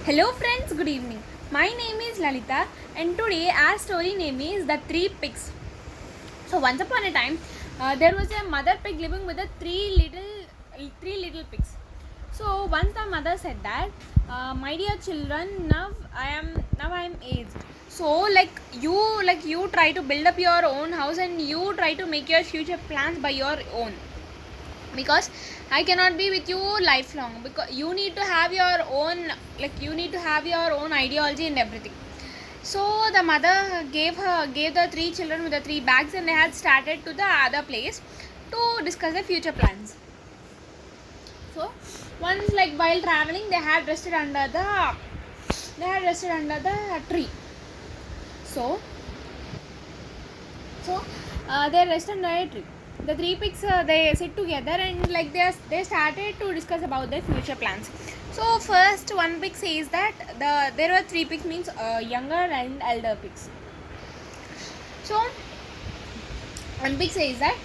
Hello friends, good evening. My name is Lalita and today our story name is The Three Pigs. So once upon a time, there was a mother pig living with the three little pigs. So once the mother said that, my dear children, now I am aged. So you try to build up your own house and you try to make your future plans by your own, because I cannot be with you lifelong, because you need to have your own, ideology and everything. So the mother gave the three children with the three bags, and they had started to the other place to discuss the future plans. So once, while traveling, they had rested under the tree. So so they rested under a tree. The three pigs, they sit together, and they started to discuss about their future plans. So first one pig says that there were three pigs, means younger and elder pigs. So one pig says that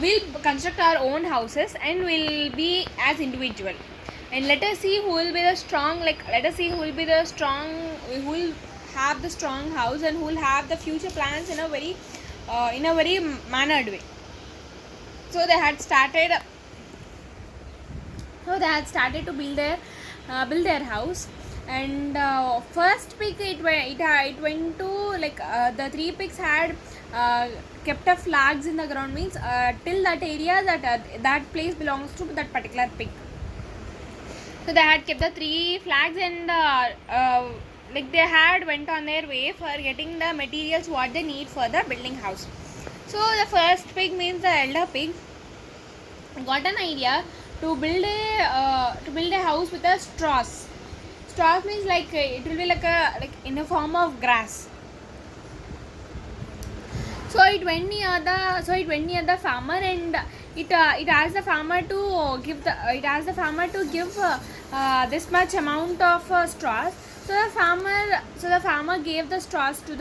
we'll construct our own houses and we'll be as individual, and let us see who will be the strong, who will have the strong house and who will have the future plans in a very mannered way. So they had started to build their house. And first pig, it went to, the three pigs had kept a flags in the ground, means till that area, that place belongs to that particular pig. So they had kept the three flags, and they had went on their way for getting the materials what they need for the building house. So the first pig, means the elder pig, got an idea to build a house with a straws. Straws means it will be in a form of grass. So it went near the farmer, and it asked the farmer to give this much amount of straws. So the farmer gave the straws to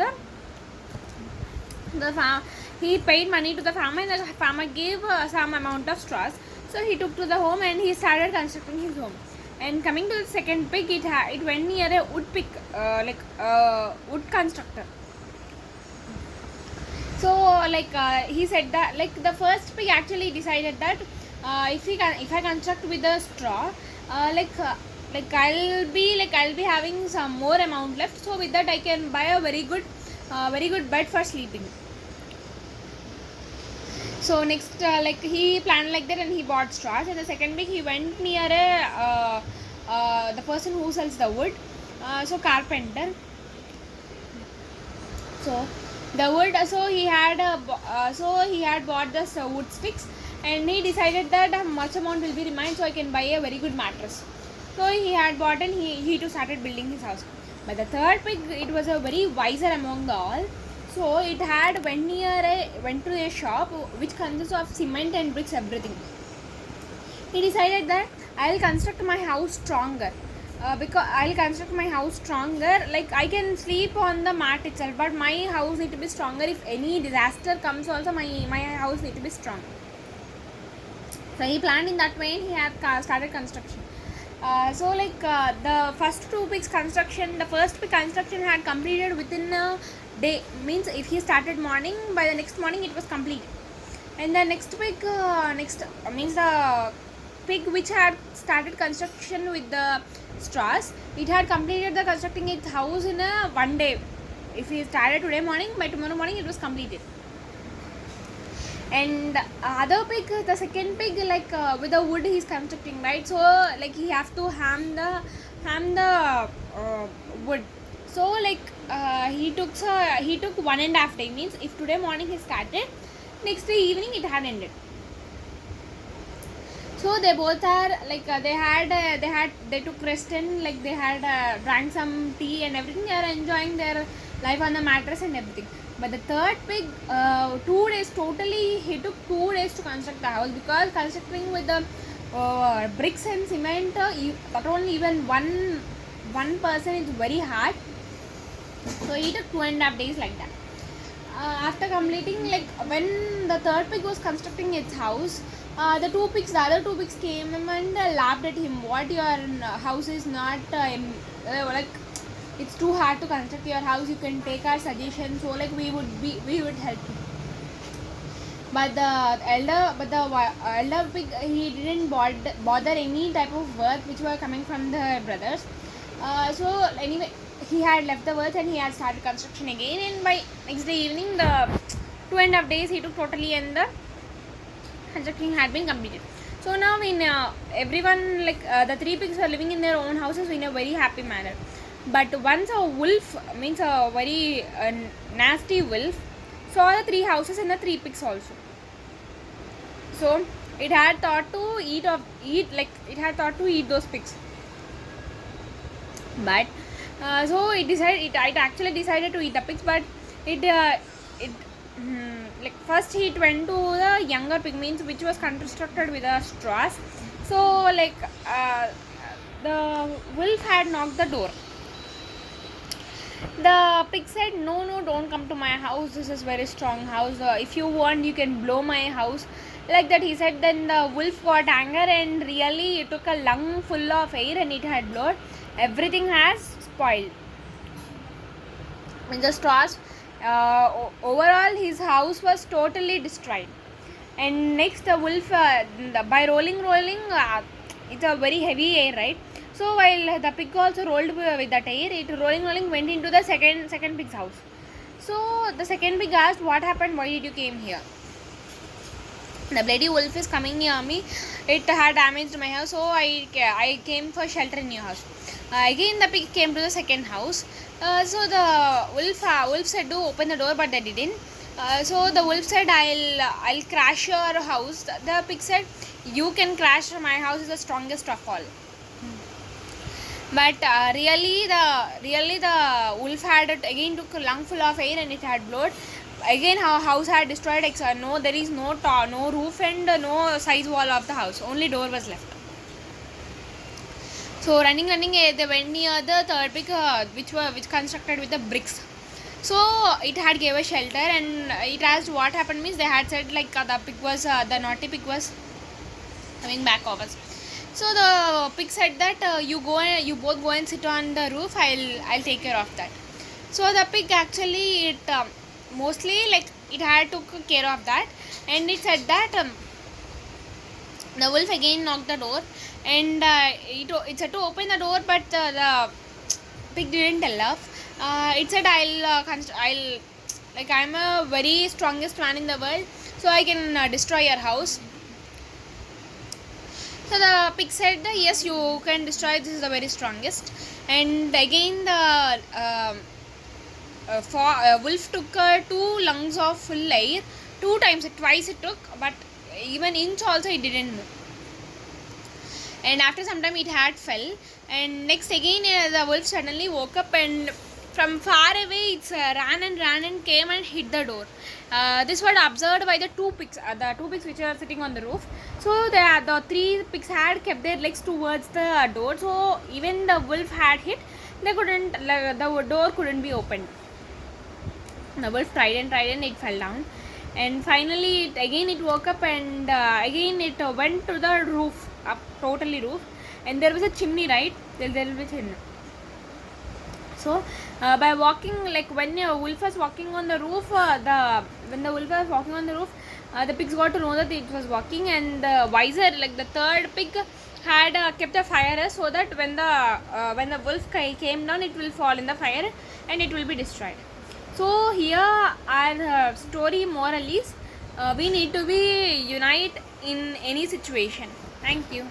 he paid money to the farmer, and the farmer gave some amount of straws. So he took to the home and he started constructing his home. And coming to the second pig, it went near a wood pick, wood constructor. So he said that, the first pig actually decided that if I construct with a straw, I'll be having some more amount left. So with that I can buy a very good bed for sleeping. So next, he planned like that, and he bought straws. And the second week, he went near the person who sells the wood, so carpenter. So the wood, he had bought the wood sticks, and he decided that much amount will be remain, so I can buy a very good mattress. So he had bought, and he too started building his house. But the third pig, it was a very wiser among the all. So it had went to a shop which consists of cement and bricks, everything. He decided that I'll construct my house stronger. Like I can sleep on the mat itself, but my house need to be stronger. If any disaster comes also, my house need to be strong. So he planned in that way, and he had started construction. The first two pigs construction, the first pig construction had completed within a day, means if he started morning, by the next morning it was complete. And the next pig, means the pig which had started construction with the straws, it had completed the constructing its house in a one day. If he started today morning, by tomorrow morning it was completed. And other pig, the second pig, with the wood he's constructing, right? So he have to ham the wood. So he took 1.5 day, means if today morning he started, next day evening it had ended. So they both are they took rest, and they had drank some tea and everything. They are enjoying their life on the mattress and everything. But the third pig, 2 days totally, he took 2 days to construct the house, because constructing with the bricks and cement, not only even one person, is very hard. So he took 2.5 days like that. After completing, when the third pig was constructing its house, The other two pigs came and laughed at him. What, your house is not like, it's too hard to construct your house. You can take our suggestion. So like we would help you. But elder pig, he didn't bother any type of work which were coming from the brothers. So anyway, he had left the work and he had started construction again. And by next day evening, the 2.5 days he took totally, and the construction had been completed. So now in everyone, like the three pigs were living in their own houses in a very happy manner. But once a wolf, means a very nasty wolf, saw the three houses and the three pigs also. So it had thought to eat those pigs. But so it actually decided to eat the pigs, but like first it went to the younger pig, means which was constructed with a straws. So like the wolf had knocked the door. The pig said, no, don't come to my house, this is very strong house, if you want you can blow my house, like that he said. Then the wolf got anger and really it took a lung full of air and it had blown. Everything has spoiled in the straws. Overall his house was totally destroyed. And next the wolf, by rolling, it's a very heavy air, right? So while the pig also rolled with that air, it rolling went into the second pig's house. So the second pig asked, what happened, why did you came here? The bloody wolf is coming near me, it had damaged my house, so I came for shelter in your house. Again the pig came to the second house. So the wolf said to open the door, but they didn't. So the wolf said, I'll crash your house. The pig said, you can crash my house, is the strongest of all. But really the wolf had again took a lung full of air and it had blown. Again our house had destroyed. No, there is no roof and no size wall of the house, only door was left. So running they went near the third pig, which constructed with the bricks. So it had gave a shelter, and it asked what happened, means they had said like the naughty pig was coming back of us. So the pig said that you both go and sit on the roof, I'll take care of that. So the pig actually mostly like it had took care of that, and it said that the wolf again knocked the door, and it said to open the door, but the pig didn't allow. It said I'll like I'm a very strongest man in the world, so I can destroy your house. So the pig said, yes, you can destroy, this is the very strongest. And again the wolf took 2 lungs of full air, twice it took, but even inch also it didn't move. And after some time it had fell, and next again the wolf suddenly woke up, and from far away it ran and came and hit the door. This was observed by the two pigs which are sitting on the roof. So the 3 pigs had kept their legs towards the door, so even the wolf had hit, the door couldn't be opened. The wolf tried and it fell down, and finally it woke up, and again it went to the roof, up totally roof, and there was a chimney, right? There will be chimney. So by walking, like when a wolf was walking on the roof, the pigs got to know that it was walking, and the wiser, like the third pig had kept a fire, so that when the wolf came down, it will fall in the fire and it will be destroyed. So here our story moral is, we need to be unite in any situation. Thank you.